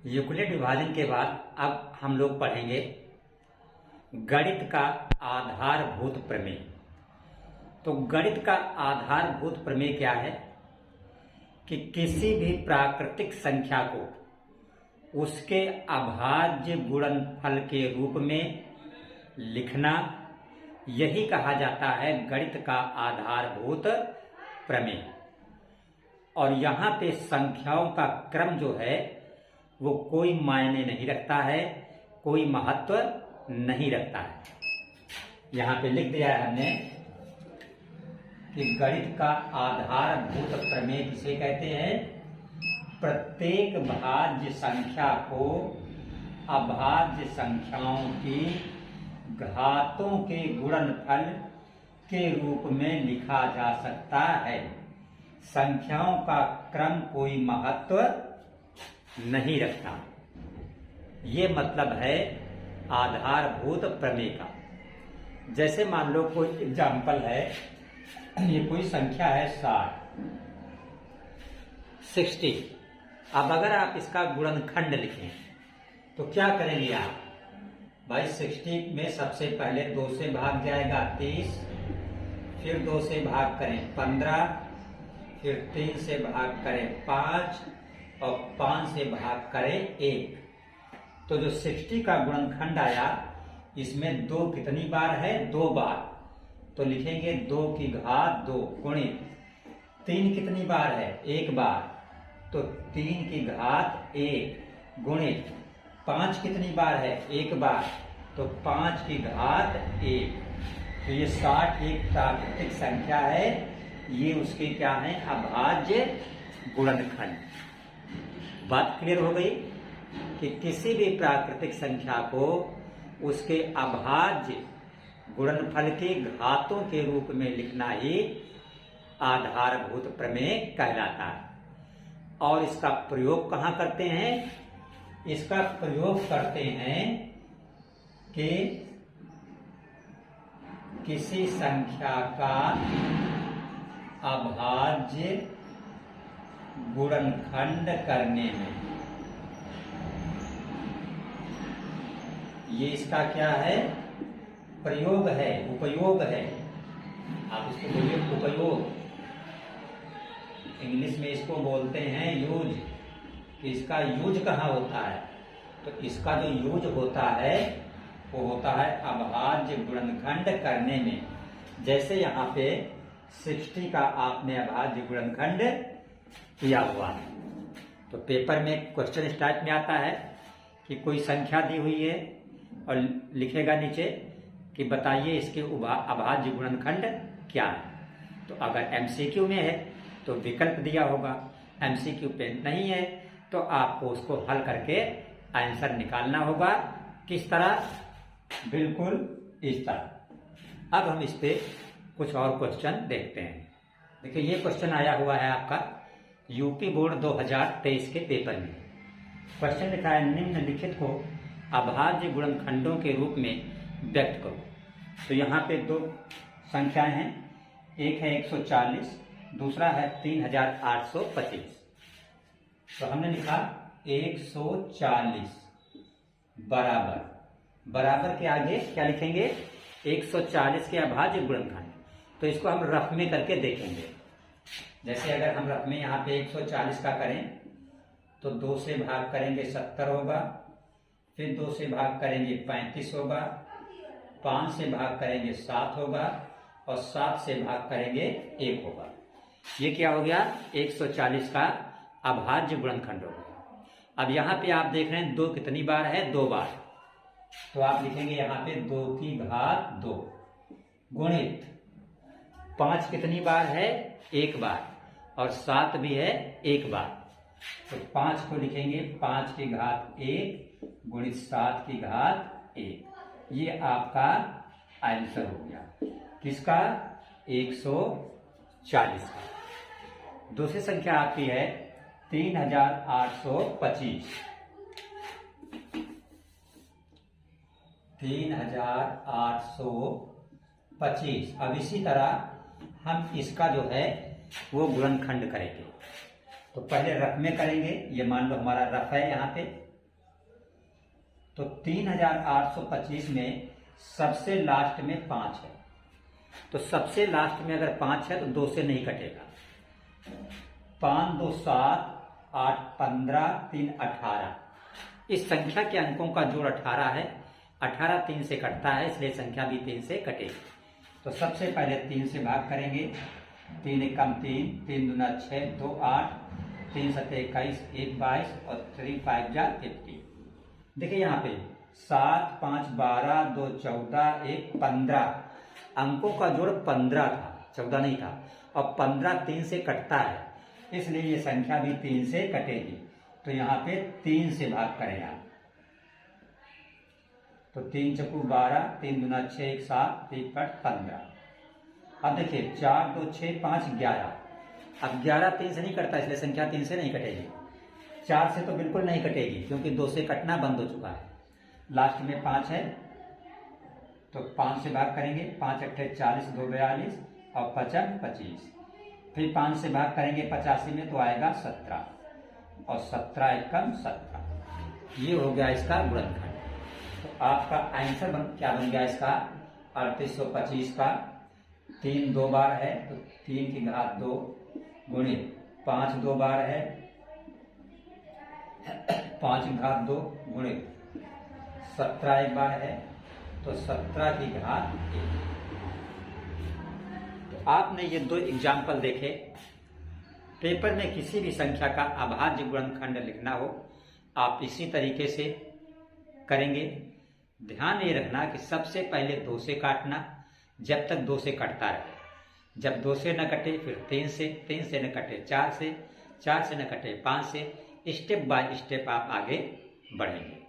Euclid विभाजन के बाद अब हम लोग पढ़ेंगे गणित का आधारभूत प्रमेय। तो गणित का आधारभूत प्रमेय क्या है कि किसी भी प्राकृतिक संख्या को उसके अभाज्य गुणनफल के रूप में लिखना, यही कहा जाता है गणित का आधारभूत प्रमेय। और यहाँ पे संख्याओं का क्रम जो है वो कोई मायने नहीं रखता है, कोई महत्व नहीं रखता है। यहाँ पे लिख दिया है हमने कि गणित का आधारभूत प्रमेय किसे कहते हैं? प्रत्येक भाज्य संख्या को अभाज्य संख्याओं की घातों के गुणनफल के रूप में लिखा जा सकता है। संख्याओं का क्रम कोई महत्व नहीं रखता। ये मतलब है आधारभूत प्रमेय का। जैसे मान लो कोई एग्जाम्पल है, ये कोई संख्या है 60। अब अगर आप इसका गुणनखंड लिखें तो क्या करेंगे आप? भाई 60 में सबसे पहले 2 से भाग जाएगा 30, फिर 2 से भाग करें 15, फिर 3 से भाग करें 5 और 5 से भाग करें 1। तो जो 60 का गुणनखंड आया, इसमें 2 कितनी बार है? 2 बार। तो लिखेंगे 2 की घात 2 गुणित 3 कितनी बार है? 1 बार। तो 3 की घात 1 गुणित 5 कितनी बार है? 1 बार। तो 5 की घात 1। तो ये 60 एक प्राकृतिक संख्या है। ये उसके क्या है? अभाज्य गुणनखंड। बात क्लियर हो गई कि किसी भी प्राकृतिक संख्या को उसके अभाज्य गुणनफल के घातों के रूप में लिखना ही आधारभूत प्रमेय कहलाता है। और इसका प्रयोग कहाँ करते हैं? इसका प्रयोग करते हैं कि किसी संख्या का अभाज्य गुणनखंड करने में। ये इसका क्या है? प्रयोग है, उपयोग है। आप इसको बोलिए उपयोग। इंग्लिश में इसको बोलते हैं यूज। इसका यूज कहाँ होता है? तो इसका जो यूज होता है वो होता है अभाज्य गुणनखंड करने में। जैसे यहाँ पे 60 का आपने अभाज्य गुणनखंड किया हुआ है। तो पेपर में क्वेश्चन इस टाइप में आता है कि कोई संख्या दी हुई है और लिखेगा नीचे कि बताइए इसके अभाज्य गुणनखंड क्या है। तो अगर एमसीक्यू में है तो विकल्प दिया होगा, एमसीक्यू पे नहीं है तो आपको उसको हल करके आंसर निकालना होगा। किस तरह? बिल्कुल इस तरह। अब हम इस पे कुछ और क्वेश्चन देखते हैं। देखिए ये क्वेश्चन आया हुआ है आपका यूपी बोर्ड 2023 के पेपर में। क्वेश्चन लिखा है निम्नलिखित को अभाज्य गुणनखंडों के रूप में व्यक्त करो। तो यहाँ पे 2 संख्याएं हैं, एक है 140, दूसरा है 3825। तो हमने लिखा 140 बराबर के आगे क्या लिखेंगे? 140 के अभाज्य गुणनखंड। तो इसको हम रफ में करके देखेंगे। जैसे अगर हम रफ में यहाँ पे 140 का करें तो 2 से भाग करेंगे 70 होगा, फिर 2 से भाग करेंगे 35 होगा, 5 से भाग करेंगे 7 होगा और 7 से भाग करेंगे 1 होगा। ये क्या हो गया? 140 का अभाज्य गुणनखंड हो गया। अब यहाँ पे आप देख रहे हैं 2 कितनी बार है? 2 बार। तो आप लिखेंगे यहाँ पे 2 की घात 2 गुणित 5 कितनी बार है? 1 बार। और 7 भी है 1 बार। तो 5 को लिखेंगे 5 की घात 1 गुणित 7 की घात 1। ये आपका आंसर हो गया। किसका? 140 का। दूसरी संख्या आपकी है 3825। 3825। अब इसी तरह हम इसका जो है वो गुणनखंड करेंगे। तो पहले रफ में करेंगे। ये मान लो हमारा रफ है यहाँ पे तो 3825 में सबसे लास्ट में 5 है, तो सबसे लास्ट में अगर 5 है तो 2 से नहीं कटेगा। 5 2 7, 8 15, 3 18। इस संख्या के अंकों का जोड़ 18 है। 18 3 से कटता है, इसलिए संख्या भी 3 से कटेगी। तो सबसे पहले 3 से भाग करेंगे। 3 एकम 3, 3 दूना 6, 2 8, 3 सत्ते 21, 1 22 और 3 5 जा 50। देखिए यहाँ पे 7 5 12, 2 14, 1 15। अंकों का जोड़ 15 था, 14 नहीं था। और 15 3 से कटता है, इसलिए ये संख्या भी 3 से कटेगी। तो यहाँ पे 3 से भाग करें आप। तो 3 चक्कू 12, 3 दूना 6, 1 7, 3 5 15। अब देखिए 4 2 6 5 11। अब 11 3 से नहीं कटता, इसलिए संख्या 3 से नहीं कटेगी। 4 से तो बिल्कुल नहीं कटेगी, क्योंकि 2 से कटना बंद हो चुका है। लास्ट में 5 है, तो 5 से भाग करेंगे। 5 अट्ठे 40, 2 42 और 55 25। फिर 5 से भाग करेंगे 85 में, तो आएगा 17 और 17 एकम 17। ये हो गया इसका गुणनखंड। तो आपका आंसर क्या बन गया इसका? 3825 का 3 2 बार है, तो 3 की घात 2 गुणे 5 2 बार है, 5 की घात 2 गुणे 17 एक बार है, तो 17 की घात 1। तो आपने ये 2 एग्जाम्पल देखे। पेपर में किसी भी संख्या का अभाज्य गुणनखंड लिखना हो, आप इसी तरीके से करेंगे। ध्यान ये रखना कि सबसे पहले 2 से काटना, जब तक 2 से कटता रहे। जब 2 से न कटे फिर 3 से, 3 से न कटे 4 से, 4 से न कटे 5 से। स्टेप बाय स्टेप आप आगे बढ़ेंगे।